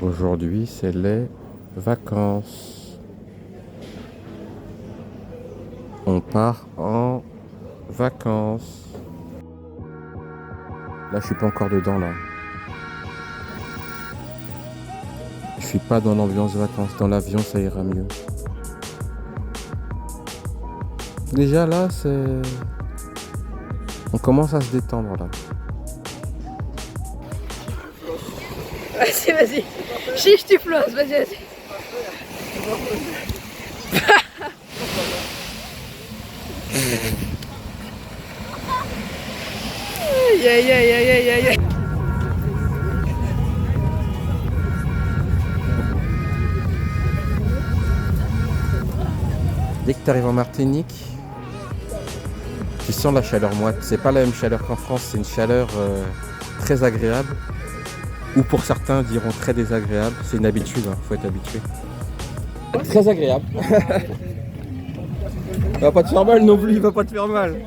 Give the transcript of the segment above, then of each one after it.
Aujourd'hui, c'est les vacances. On part en vacances. Là, je suis pas encore dedans, là. Je suis pas dans l'ambiance vacances. Dans l'avion, ça ira mieux. Déjà, là, c'est... On commence à se détendre, là. Vas-y, vas-y. Chiche, tu flosses, vas-y, vas-y. Aïe, aïe, aïe, aïe, aïe, aïe. Dès que tu arrives en Martinique, tu sens la chaleur moite. C'est pas la même chaleur qu'en France, c'est une chaleur très agréable. Ou pour certains diront très désagréable. C'est une habitude, hein. Faut être habitué. Très agréable. Il va pas te faire mal non plus, il va pas te faire mal.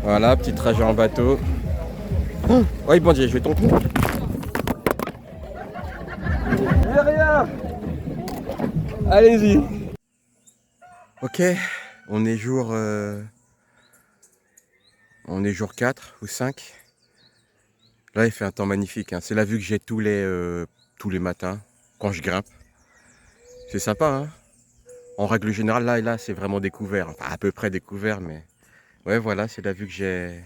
Voilà, petit trajet en bateau. Oui, bon Dieu, je vais tomber. Derrière. Allez-y. Ok, on est jour 4 ou 5. Là, il fait un temps magnifique, hein. C'est la vue que j'ai tous les matins quand je grimpe. C'est sympa, hein. En règle générale, là, c'est vraiment découvert. Enfin, à peu près découvert, mais... Ouais, voilà, c'est la vue que j'ai.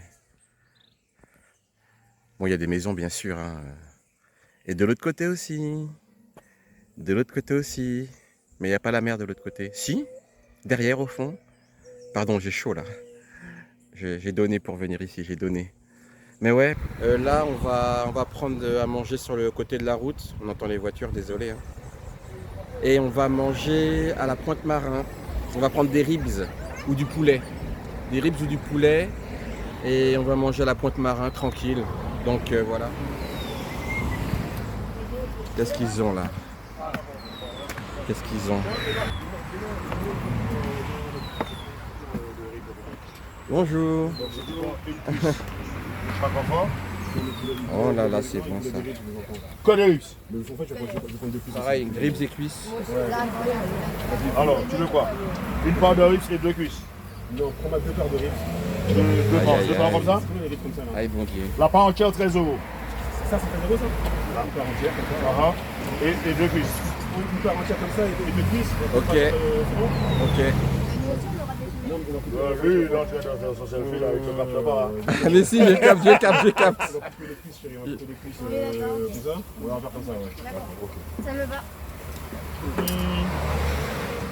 Bon, il y a des maisons, bien sûr, hein. Et de l'autre côté aussi. De l'autre côté aussi. Mais il n'y a pas la mer de l'autre côté. Si, derrière, au fond. Pardon, j'ai chaud, là. J'ai donné pour venir ici, j'ai donné. Mais ouais, là, on va prendre à manger sur le côté de la route. On entend les voitures, désolé, hein. Et on va manger à la Pointe-Marin. On va prendre des ribs ou du poulet. Des ribs ou du poulet. Et on va manger à la Pointe-Marin, tranquille. Donc voilà. Qu'est-ce qu'ils ont là? Qu'est-ce qu'ils ont? Bonjour. Oh là là, c'est bon ça. Quoi de rips? Pareil, ribs et cuisses. Alors, tu veux quoi? Une part de rips et deux cuisses. Non, prends ma 2 parts de rips. Deux parts comme ça? Comment les rips comme ça là? Aïe, bon Dieu. La part entière, 13 euros. Ça, c'est 13 euros ça? Une part entière comme ça. Et deux cuisses. Une part entière comme ça et 2 cuisses. Ok. C'est bon? Ok. Oui, là, tu vas faire son selfie là avec le cap là-bas. Mais si, je capte. On va couper les cuisses, chérie. On va couper les cuisses comme ça. Ouais, on va faire comme ça, ouais. Ok. Ça me va.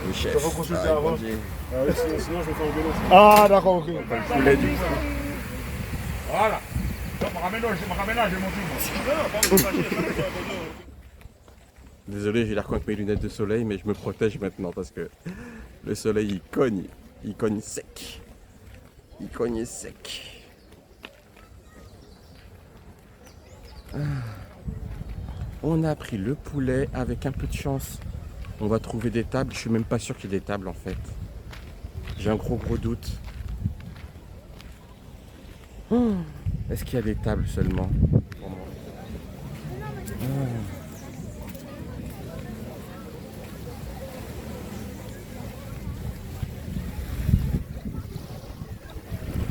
Le chef. Il faut consulter Aïe, avant. bon Dieu. Oui, sinon, je vais faire engueuler aussi. Ah, d'accord, ok. Poulet du... Voilà. Donc, je me ramène là, j'ai mon film. Désolé, j'ai l'air con avec mes lunettes de soleil, mais je me protège maintenant parce que le soleil il cogne. Il cogne sec. Il cogne sec. Ah. On a pris le poulet avec un peu de chance. On va trouver des tables. Je suis même pas sûr qu'il y ait des tables en fait. J'ai un gros doute. Oh, est-ce qu'il y a des tables seulement pour moi?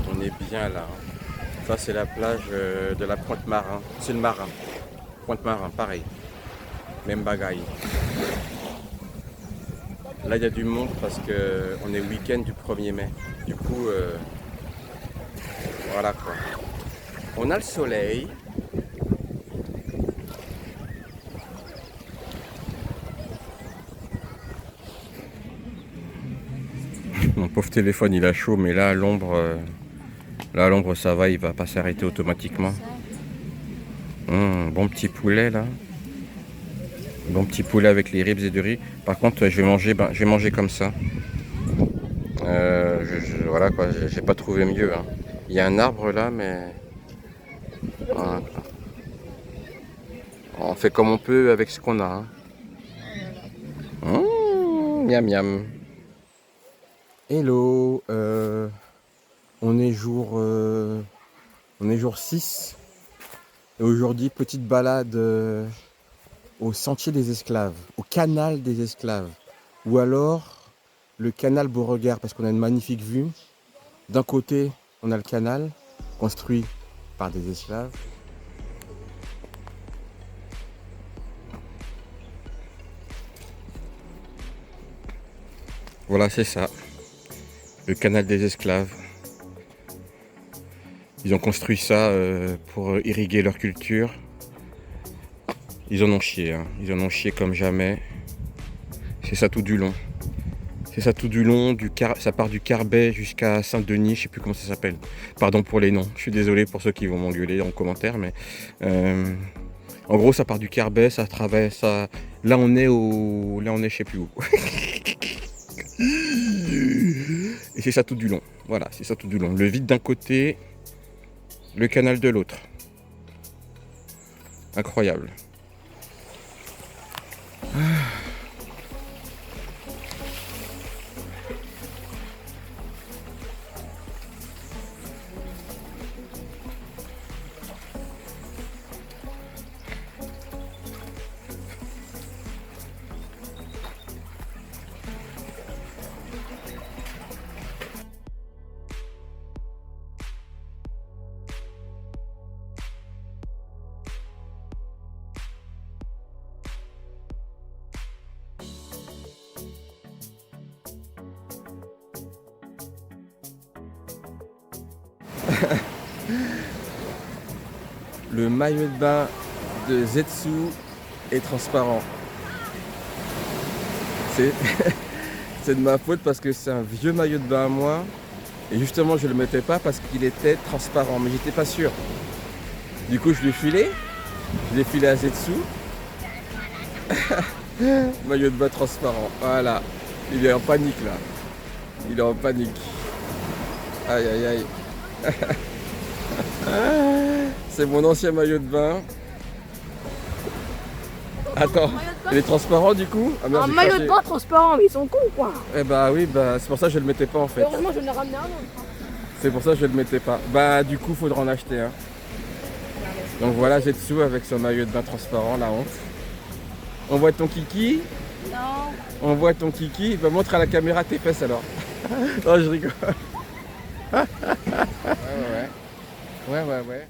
On est bien là, hein. Ça c'est la plage de la Pointe-Marin. C'est le Marin. Pointe-Marin, pareil. Même bagaille. Là il y a du monde parce que on est week-end du 1er mai. Du coup, voilà quoi. On a le soleil. Mon pauvre téléphone il a chaud, mais là à l'ombre ça va, il va pas s'arrêter automatiquement. Bon petit poulet là. Bon petit poulet avec les ribs et du riz. Par contre je vais manger comme ça. Voilà quoi, j'ai pas trouvé mieux, hein. Il y a un arbre là, mais voilà, quoi. On fait comme on peut avec ce qu'on a, hein. Miam miam. Hello, on est jour 6. Et aujourd'hui, petite balade au Sentier des Esclaves, au Canal des Esclaves. Ou alors le canal Beauregard, parce qu'on a une magnifique vue. D'un côté, on a le canal, construit par des esclaves. Voilà, c'est ça. Le canal des esclaves. Ils ont construit ça pour irriguer leur culture. Ils en ont chié, hein. Ils en ont chié comme jamais. C'est ça tout du long. C'est ça tout du long, ça part du Carbet jusqu'à Saint-Denis, je sais plus comment ça s'appelle. Pardon pour les noms, je suis désolé pour ceux qui vont m'engueuler en commentaire, mais en gros ça part du Carbet, ça traverse, là on est je sais plus où. Et c'est ça tout du long, voilà, c'est ça tout du long. Le vide d'un côté, le canal de l'autre. Incroyable. Le maillot de bain de Zetsu est transparent. C'est c'est de ma faute parce que c'est un vieux maillot de bain à moi. Et justement, je le mettais pas parce qu'il était transparent, mais j'étais pas sûr. Du coup, je l'ai filé. Je l'ai filé à Zetsu. Maillot de bain transparent. Voilà. Il est en panique là. Il est en panique. Aïe aïe aïe. C'est mon ancien maillot de bain. Attends, il est transparent du coup? Ah, merde, Un j'ai maillot craché. de bain transparent, mais ils sont cons quoi. Eh bah oui, bah c'est pour ça que je le mettais pas en fait. Heureusement, je l'ai ramené un autre. C'est pour ça que je le mettais pas. Bah du coup, faudra en acheter un. Donc voilà, Zetsu avec son maillot de bain transparent, la honte. On voit ton kiki? Non. On voit ton kiki? Bah montre à la caméra tes fesses alors. Non, je rigole. Ouais.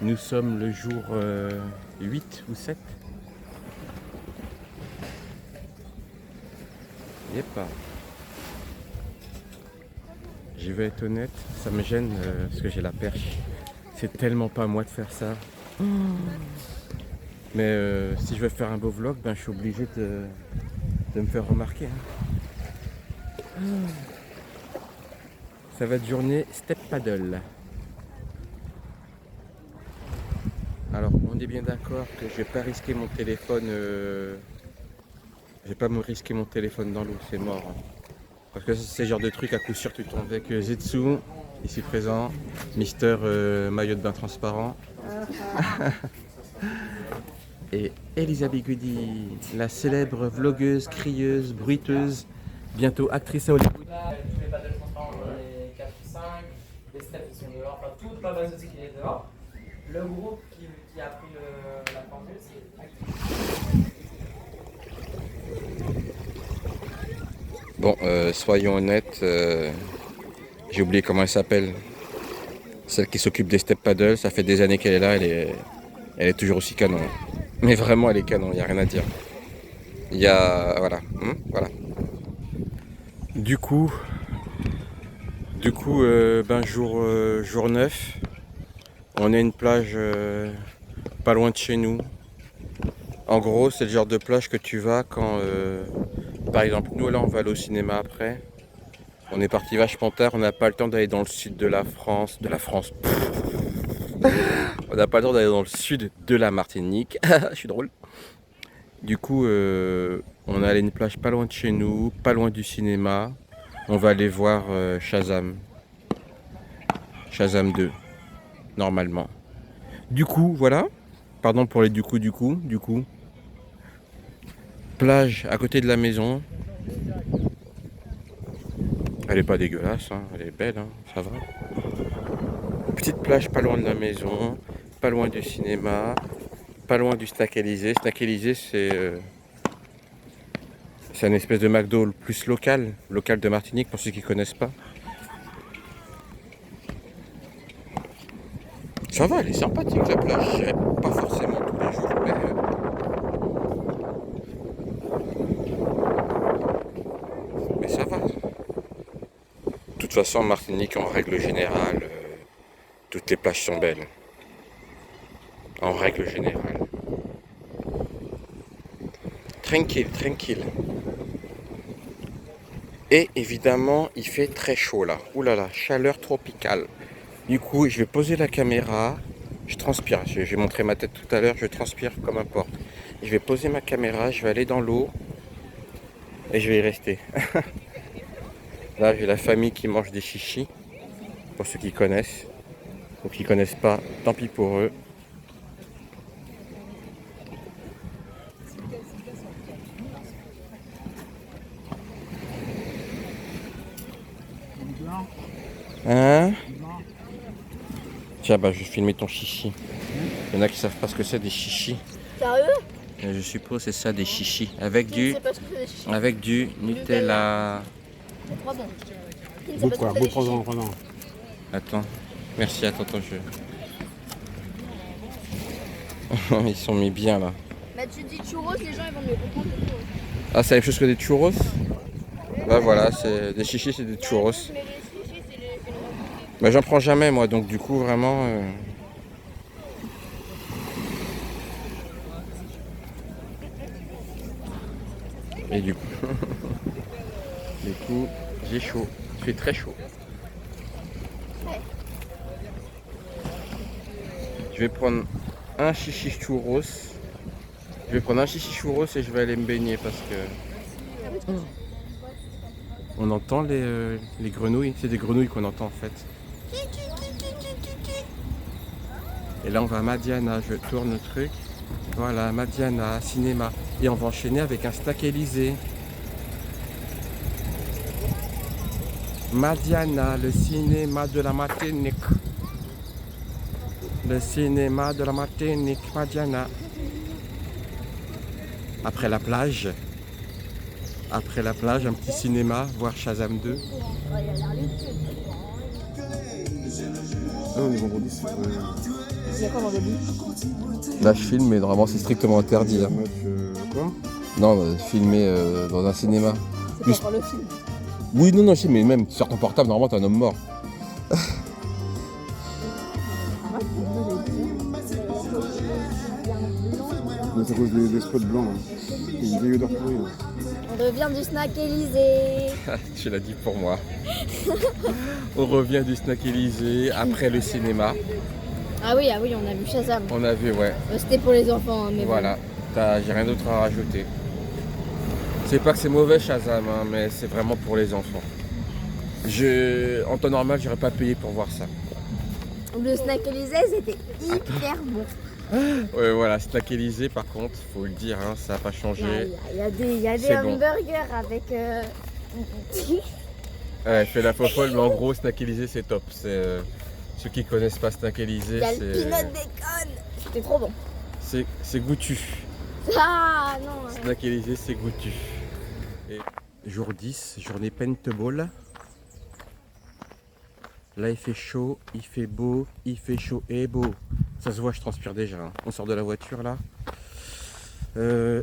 Nous sommes le jour 8 ou 7. Yep. Je vais être honnête, ça me gêne parce que j'ai la perche. C'est tellement pas à moi de faire ça. Mais si je veux faire un beau vlog, ben, je suis obligé de me faire remarquer. Hein. Ça va être journée step paddle. Alors on est bien d'accord que je vais pas risquer mon téléphone. Je vais pas me risquer mon téléphone dans l'eau, c'est mort. Hein. Parce que c'est le genre de truc à coup sûr tu tombes avec Zetsu, ici présent, Mister maillot de bain transparent. Et Elisabeth Goody, la célèbre vlogueuse, crieuse, bruiteuse, bientôt actrice à Hollywood. Tous les paddles transparents, les 4 ou 5, les steps qui sont dehors, enfin toute la base de ski qui est dehors. Le groupe qui a pris la formule, c'est actif. Bon, soyons honnêtes, j'ai oublié comment elle s'appelle. Celle qui s'occupe des step paddles, ça fait des années qu'elle est là, elle est toujours aussi canon. Mais vraiment, elle est canon, il n'y a rien à dire. Il y a... Voilà. Voilà. Du coup, ben jour 9, on est à une plage pas loin de chez nous. En gros, c'est le genre de plage que tu vas quand... par exemple, nous là, on va aller au cinéma après. On est parti vachement tard, on n'a pas le temps d'aller dans le sud de la France. On n'a pas le temps d'aller dans le sud de la Martinique. Je suis drôle. Du coup, on est allé à une plage pas loin de chez nous, pas loin du cinéma. On va aller voir Shazam. Shazam 2, normalement. Du coup, voilà. Pardon pour les du coup. Plage à côté de la maison. Elle est pas dégueulasse, hein. Elle est belle, hein. Ça va. petite plage pas loin de la maison, pas loin du cinéma, pas loin du Snack Élysée. Snack Élysée, c'est un espèce de McDo plus local de Martinique pour ceux qui connaissent pas. Ça va, elle est sympathique la plage. Je dirais pas forcément tous les jours, mais ça va. De toute façon, en Martinique, en règle générale, toutes les plages sont belles. En règle générale. Tranquille, tranquille. Et évidemment, il fait très chaud là. Ouh là là, chaleur tropicale. Du coup, je vais poser la caméra. Je transpire. J'ai montré ma tête tout à l'heure. Je transpire comme un porc. Je vais poser ma caméra. Je vais aller dans l'eau. Et je vais y rester. Là, j'ai la famille qui mange des chichis. Pour ceux qui connaissent. Ou qui connaissent pas, tant pis pour eux. Hein? Tiens, bah je vais filmer ton chichi. Il y en a qui savent pas ce que c'est des chichis. Sérieux? Je suppose c'est ça des chichis. Avec Qui ne du, sait pas ce que c'est des chichis? avec du Nutella. C'est trop bon. Qui ne sait Beau pas ce quoi, que c'est beau des chichis? prenant. Attends. Merci, attends, Ils sont mis bien là. Bah tu dis churros, les gens ils vont mieux comprendre que churros. Ah, c'est la même chose que des churros? Bah voilà, c'est des chichis, c'est des churros. Mais les chichis c'est les... Bah j'en prends jamais moi, donc du coup vraiment... Et du coup, j'ai chaud. Il fait très chaud. Je vais prendre un chichi churros. Je vais prendre un chichi churros et je vais aller me baigner parce que... On entend les grenouilles. C'est des grenouilles qu'on entend en fait. Et là on va à Madiana. Je tourne le truc. Voilà, Madiana, cinéma. Et on va enchaîner avec un Snack Élysée. Madiana, le cinéma de la Martinique. Le cinéma de la Martinique, Madiana. Après la plage, un petit cinéma, voir Shazam 2. Ah, on est vendredi, c'est Il y a quoi vendredi? Là je filme, mais normalement c'est strictement interdit. Hein. match quoi? Non, filmer dans un cinéma. C'est Plus- pas pour le film. Oui, non, je sais, mais même sur ton portable, normalement t'es un homme mort. Mais c'est à cause des spots blancs. Hein. Il y a une vieille odeur pourrie. Là. On revient du Snack Élysée. Tu l'as dit pour moi. On revient du Snack Élysée après le cinéma. Ah oui, on a vu Shazam. On a vu, ouais. C'était pour les enfants, hein, mais Voilà. J'ai rien d'autre à rajouter. C'est pas que c'est mauvais Shazam, hein, mais c'est vraiment pour les enfants. En temps normal, j'aurais pas payé pour voir ça. bon. Le Snack Élysée, c'était hyper bon. Ouais, voilà, Snack Élysée, par contre, faut le dire, hein, ça n'a pas changé. Il y a des C'est bon. hamburgers avec... Ouais, fait la fofolle, mais en gros, Snack Élysée, c'est top. Ceux qui connaissent pas Snack Élysée, Il y a le peanut bacon. C'était trop bon. c'est goûtu. Ah non. Snack Élysée, c'est goûtu. Et jour 10, journée paintball. Là, il fait chaud, il fait beau, il fait chaud et beau. Ça se voit, je transpire déjà. Hein. On sort de la voiture là.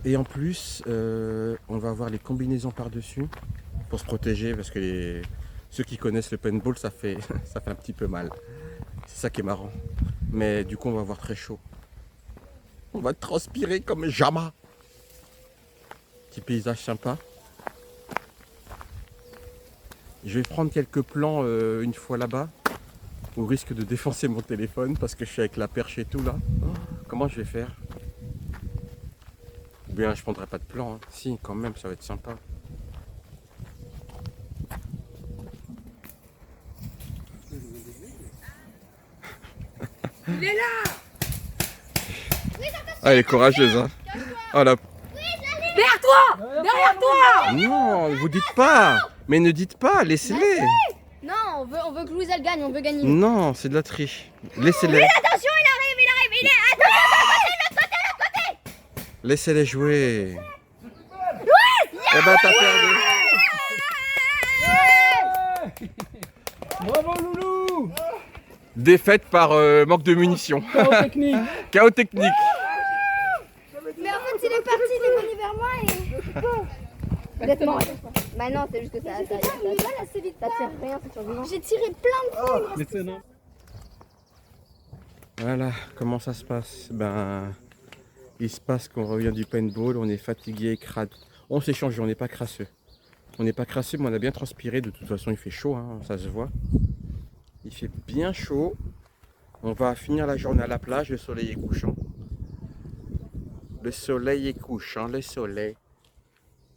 Et en plus, on va avoir les combinaisons par-dessus pour se protéger parce que ceux qui connaissent le paintball, ça fait un petit peu mal. C'est ça qui est marrant. Mais du coup, on va avoir très chaud. On va transpirer comme jamais. Petit paysage sympa. Je vais prendre quelques plans une fois là-bas, au risque de défoncer mon téléphone parce que je suis avec la perche et tout là. Oh, comment je vais faire? Ou bien je prendrai pas de plan. Hein. Si, quand même, ça va être sympa. Il est là. Ah, elle est courageuse, hein. Oh là. Derrière toi. Derrière toi. Non, vous dites pas. Mais ne dites pas, laissez-les. Non, on veut que Louisa le gagne, on veut gagner. Non, c'est de la triche. Laissez-les. Attention, il est... Laissez-les jouer. Eh ben, t'as perdu. Bravo Loulou. Défaite par manque de munitions. Chaos technique. Chaos technique. Mais en fait, il est parti, il est venu vers moi et... Honnêtement, bah non, c'est juste que ça tire rien, c'est survivant. J'ai tiré plein de fois. Mais c'est non. Voilà, comment ça se passe? Ben, il se passe qu'on revient du paintball, on est fatigué, crade. On s'est changé, on n'est pas crasseux. On n'est pas crasseux, mais on a bien transpiré. De toute façon, il fait chaud, hein, ça se voit. Il fait bien chaud. On va finir la journée à la plage, le soleil est couchant. Le soleil est couchant, le soleil.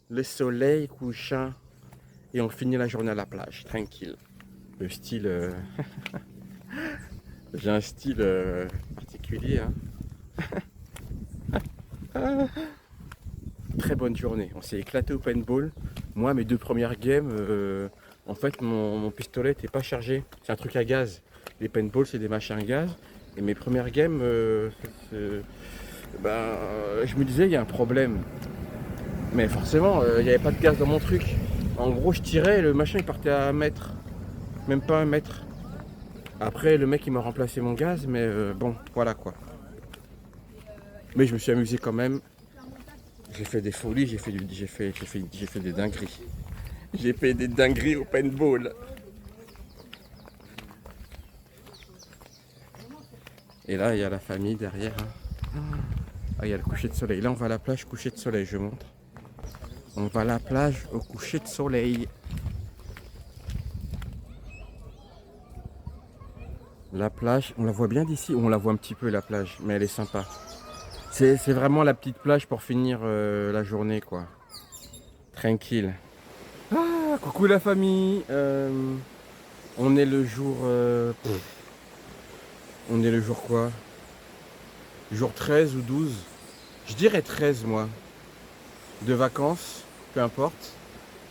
Le soleil est couchant. Et on finit la journée à la plage, tranquille. Le style... J'ai un style particulier. Hein. Très bonne journée. On s'est éclaté au paintball. Moi, mes 2 premières games, en fait, mon pistolet n'était pas chargé. C'est un truc à gaz. Les paintballs, c'est des machins à gaz. Et mes premières games, je me disais, il y a un problème. Mais forcément, il n'y avait pas de gaz dans mon truc. En gros, je tirais et le machin, il partait à 1 mètre. Même pas 1 mètre. Après, le mec, il m'a remplacé mon gaz, mais bon, voilà quoi. Mais je me suis amusé quand même. J'ai fait des folies, j'ai fait des dingueries. J'ai fait des dingueries au paintball. Et là, il y a la famille derrière. Ah, il y a le coucher de soleil. Là, on va à la plage, coucher de soleil, je montre. On va à la plage au coucher de soleil. La plage, on la voit bien d'ici, on la voit un petit peu la plage, mais elle est sympa. C'est vraiment la petite plage pour finir la journée, quoi. Tranquille. Ah, coucou la famille. On est le jour... on est le jour quoi? Jour 13 ou 12? Je dirais 13, moi. De vacances, peu importe.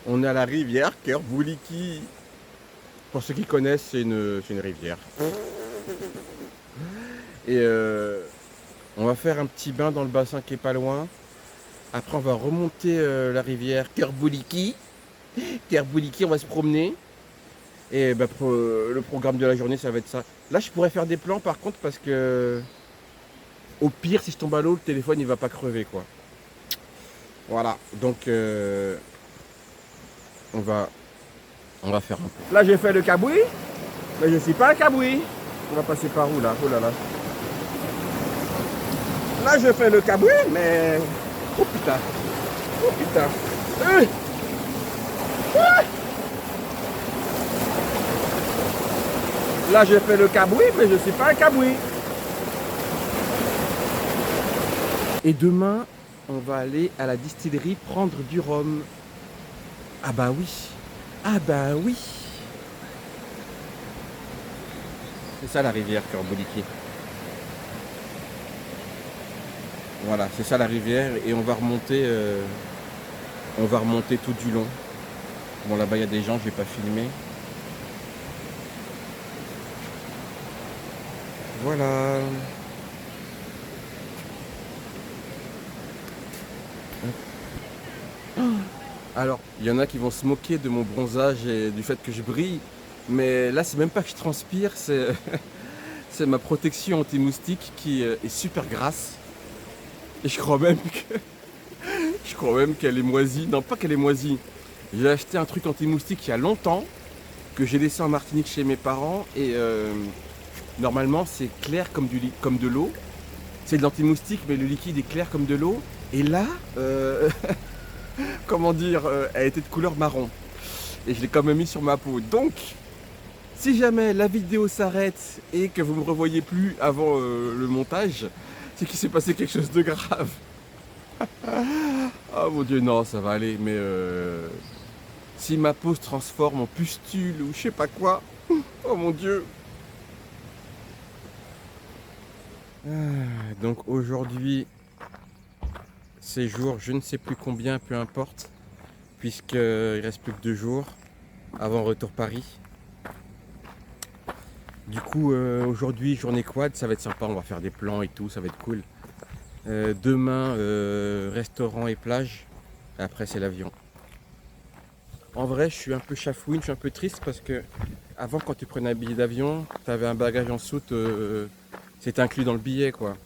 On est à la rivière Kerbouliki. Pour ceux qui connaissent, c'est une rivière. Et on va faire un petit bain dans le bassin qui est pas loin. Après, on va remonter la rivière Kerbouliki. Kerbouliki, on va se promener. Et bah, le programme de la journée, ça va être ça. Là, je pourrais faire des plans par contre parce que au pire, si je tombe à l'eau, le téléphone il va pas crever quoi. Voilà, donc on va faire un peu. Là, j'ai fait le caboui, mais je suis pas un caboui. On va passer par où là? Oh là là. Là, je fais le caboui, mais oh putain, oh putain. Là, j'ai fait le caboui, mais je ne suis pas un caboui. Et demain, on va aller à la distillerie prendre du rhum. Ah bah oui. Ah bah oui. C'est ça la rivière Kerbouliki. Voilà, c'est ça la rivière. Et on va remonter tout du long. Bon, là-bas, il y a des gens, je ne vais pas filmer. Voilà. Alors, il y en a qui vont se moquer de mon bronzage et du fait que je brille, mais là, c'est même pas que je transpire, c'est c'est ma protection anti-moustique qui est super grasse. Et je crois même qu'elle est moisie. Non, pas qu'elle est moisie. J'ai acheté un truc anti-moustique il y a longtemps que j'ai laissé en Martinique chez mes parents et normalement, c'est clair comme de l'eau. C'est de l'anti-moustique, mais le liquide est clair comme de l'eau. Et là, comment dire, elle était de couleur marron. Et je l'ai quand même mis sur ma peau. Donc, si jamais la vidéo s'arrête et que vous ne me revoyez plus avant le montage, c'est qu'il s'est passé quelque chose de grave. Oh mon Dieu, non, ça va aller. Mais si ma peau se transforme en pustule ou je sais pas quoi, oh mon Dieu. Donc aujourd'hui, c'est jour je ne sais plus combien, peu importe, puisqu'il reste plus que 2 jours avant retour Paris. Du coup, aujourd'hui, journée quad, ça va être sympa, on va faire des plans et tout, ça va être cool. Demain, restaurant et plage. Et après, c'est l'avion. En vrai, je suis un peu chafouine, je suis un peu triste parce que avant, quand tu prenais un billet d'avion, tu avais un bagage en soute, c'était inclus dans le billet, quoi.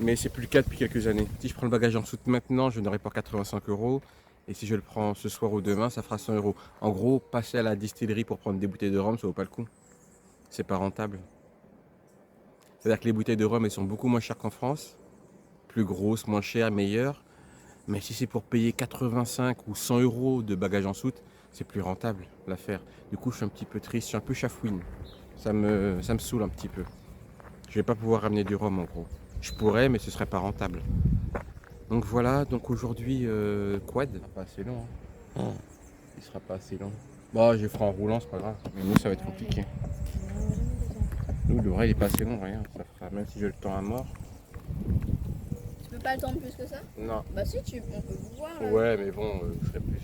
Mais c'est plus le cas depuis quelques années. Si je prends le bagage en soute maintenant, je n'aurai pas 85 euros. Et si je le prends ce soir ou demain, ça fera 100 euros. En gros, passer à la distillerie pour prendre des bouteilles de rhum, ça vaut pas le coup. C'est pas rentable. C'est-à-dire que les bouteilles de rhum, elles sont beaucoup moins chères qu'en France. Plus grosses, moins chères, meilleures. Mais si c'est pour payer 85 ou 100 euros de bagages en soute, c'est plus rentable l'affaire. Du coup, je suis un petit peu triste, je suis un peu chafouine. Ça me saoule un petit peu. Je vais pas pouvoir ramener du rhum en gros. Je pourrais, mais ce serait pas rentable. Donc voilà, donc aujourd'hui, quad. Il sera pas assez long. Hein. Il sera pas assez long. Bon, je le ferai en roulant, c'est pas grave. Mais nous, ça va être compliqué. Nous, le vrai, il est pas assez long, rien. Ça fera, même si j'ai le temps à mort. Tu peux pas attendre plus que ça? Non. Bah si, on peut vous voir. Là. Ouais, mais bon, je serais plus.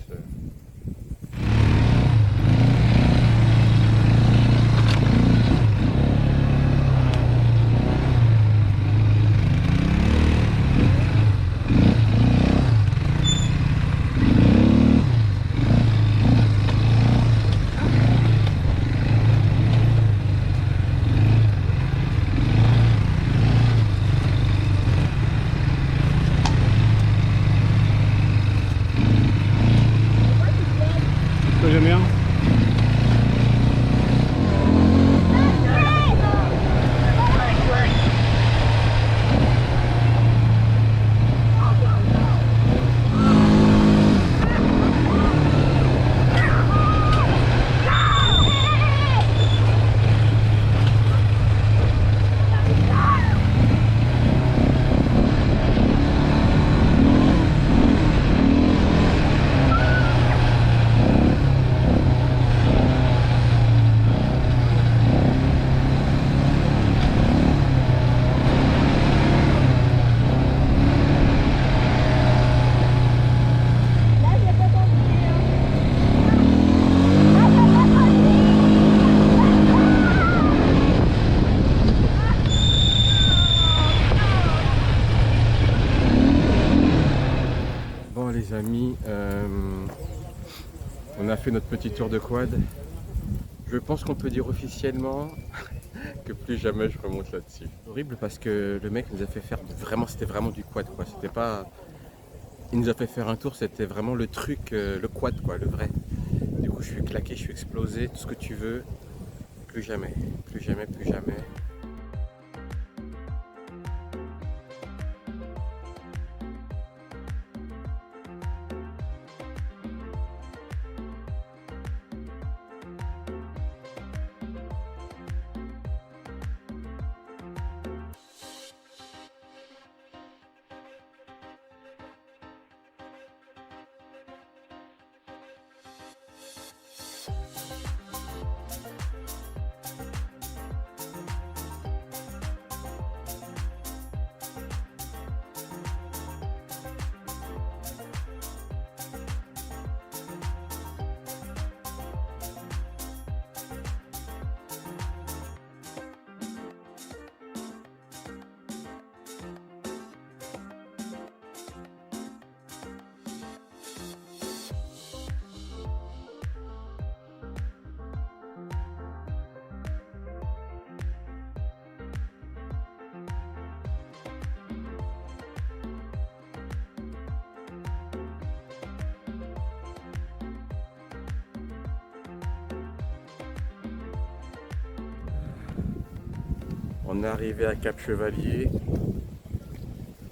Ce que j'aime bien. Bon les amis, on a fait notre petit tour de quad. Je pense qu'on peut dire officiellement que plus jamais je remonte là-dessus. Horrible parce que le mec nous a fait faire vraiment, c'était vraiment du quad quoi. C'était pas, il nous a fait faire un tour, c'était vraiment le truc, le quad quoi, le vrai. Du coup je suis claqué, je suis explosé, tout ce que tu veux. Plus jamais, plus jamais, plus jamais. On est arrivé à Cap Chevalier.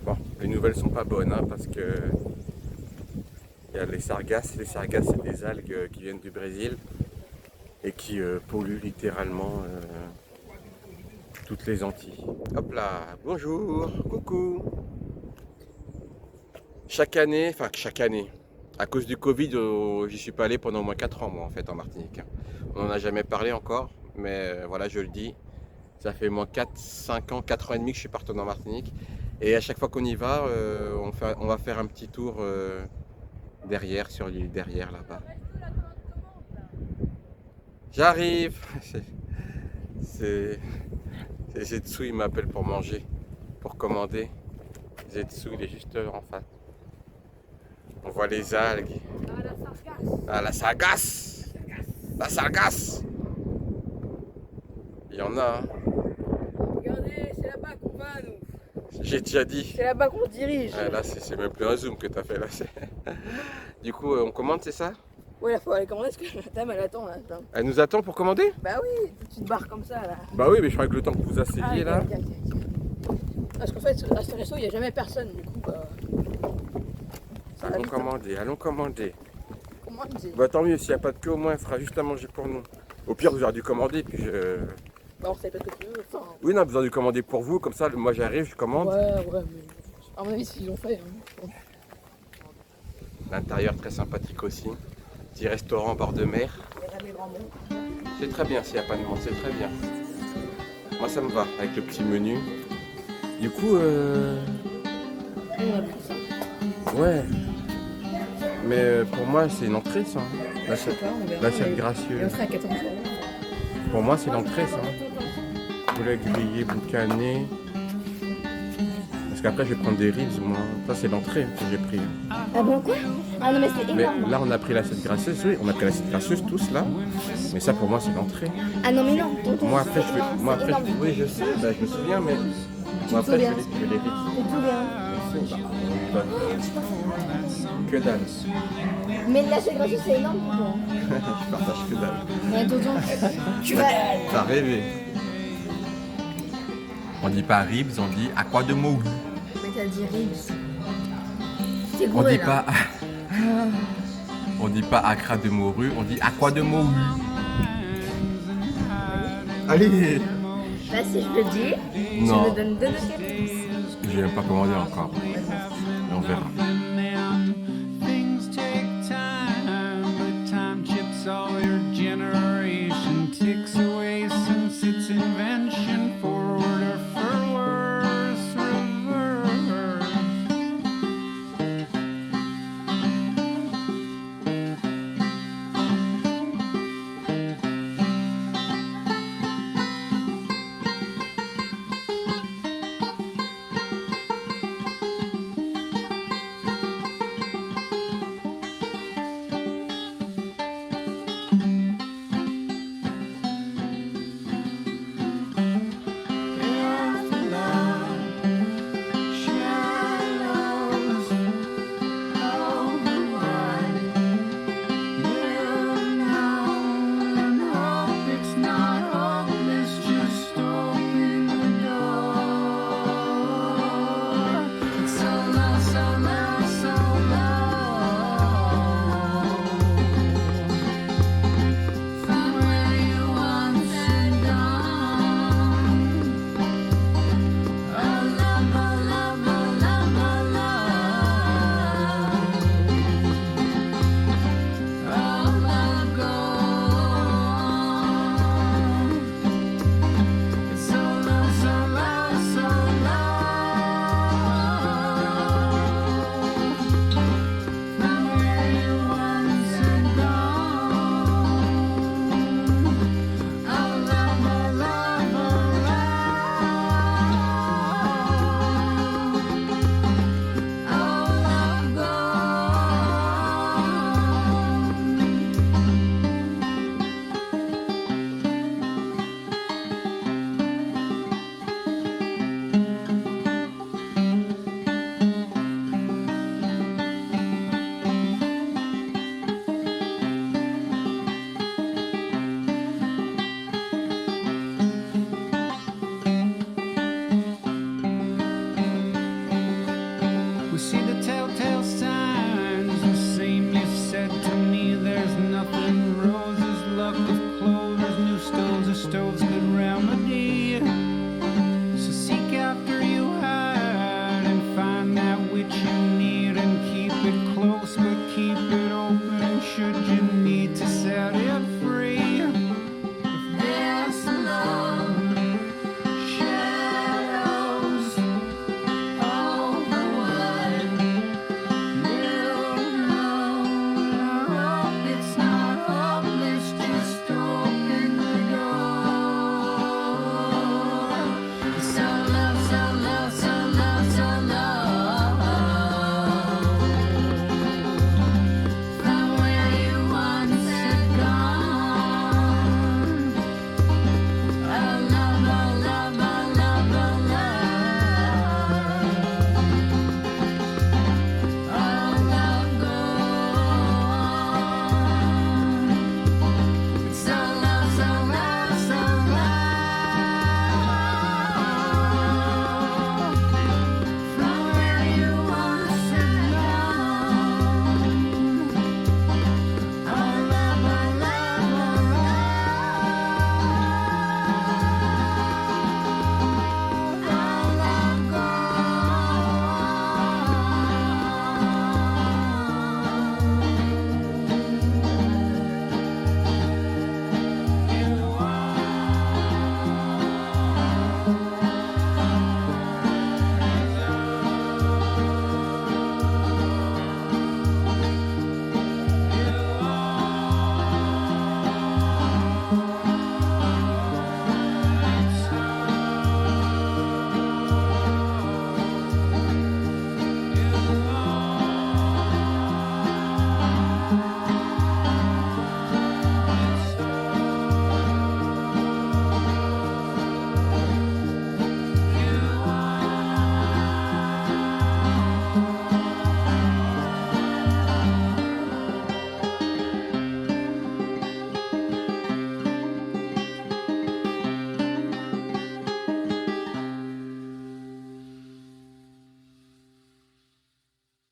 Bon, les nouvelles sont pas bonnes hein, parce que il y a les sargasses. Les sargasses, c'est des algues qui viennent du Brésil et qui polluent littéralement toutes les Antilles. Hop là, bonjour, coucou. Chaque année, à cause du Covid, j'y suis pas allé pendant au moins 4 ans moi en fait en Martinique. On n'en a jamais parlé encore, mais voilà, je le dis. Ça fait moins 4, 5 ans, 4 ans et demi que je suis parti en Martinique. Et à chaque fois qu'on y va, on va faire un petit tour derrière, sur l'île derrière là-bas. J'arrive. C'est Zetsu, il m'appelle pour manger, pour commander. Zetsu, il est juste en face. On voit les algues. Ah, la sargasse. La sargasse. Il y en a, hein. Regardez, c'est là-bas qu'on va, nous. J'ai déjà dit. C'est là-bas qu'on se dirige. Ah, là, c'est même plus un zoom que t'as fait là. Du coup, on commande, c'est ça? Ouais, il faut aller commander parce que la dame, elle attend, là. Attends. Elle nous attend pour commander? Bah oui, une petite barre comme ça, là. Bah oui, mais je crois que le temps que vous asseyez là. Ok. Parce qu'en fait, à ce resto, il n'y a jamais personne, du coup, bah... ça va Allons vite, hein. commander, allons commander. Comment on dit? Bah tant mieux, s'il n'y a pas de queue, au moins, elle fera juste à manger pour nous. Au pire, vous aurez dû commander, puis je... Bah, on sait pas ce que tu veux, enfin... Oui, non, vous aurez dû commander pour vous, comme ça, moi j'arrive, je commande. Ouais, mais... À mon avis, c'est ce qu'ils ont fait, hein. L'intérieur très sympathique aussi. Petit restaurant au bord de mer. Il y a jamais grand monde. C'est très bien s'il n'y a pas de monde, c'est très bien. Moi ça me va, avec le petit menu. Du coup, On a pris ça. ouais. Mais pour moi, c'est une entrée ça. L'assiette on verra. l'assiette Et on gracieuse. sera à 14 euros. Pour moi, c'est l'entrée ça. Poulet grillé, boucané. Parce qu'après, je vais prendre des ribs, moi. Ça, c'est l'entrée que j'ai pris. Ah bon, quoi? Ah non, mais c'est Mais énorme. là, on a pris l'assiette gracieuse, oui, on a pris l'assiette gracieuse tous là. Mais ça, pour moi, c'est l'entrée. Ah non, mais non, tonton, Moi, après, je vais. c'est Moi, après, énorme. oui, je sais, bah, je me souviens, mais. te Moi, après, je souviens. vais les ribs. C'est tout bien. Que dalle. Mais là, c'est gratuit, c'est énorme. Tonton. Je partage que dalle. Mais tonton, tu vas... T'as rêvé. On dit pas ribs, on dit à quoi de mots. Mais t'as dit ribs. C'est On gouré, dit là. pas. On dit pas accra de morue, on dit à quoi de morue. Allez. Là, si je le dis, Non. tu me donnes 2 de 4. J'ai même pas commandé encore. Mais on verra.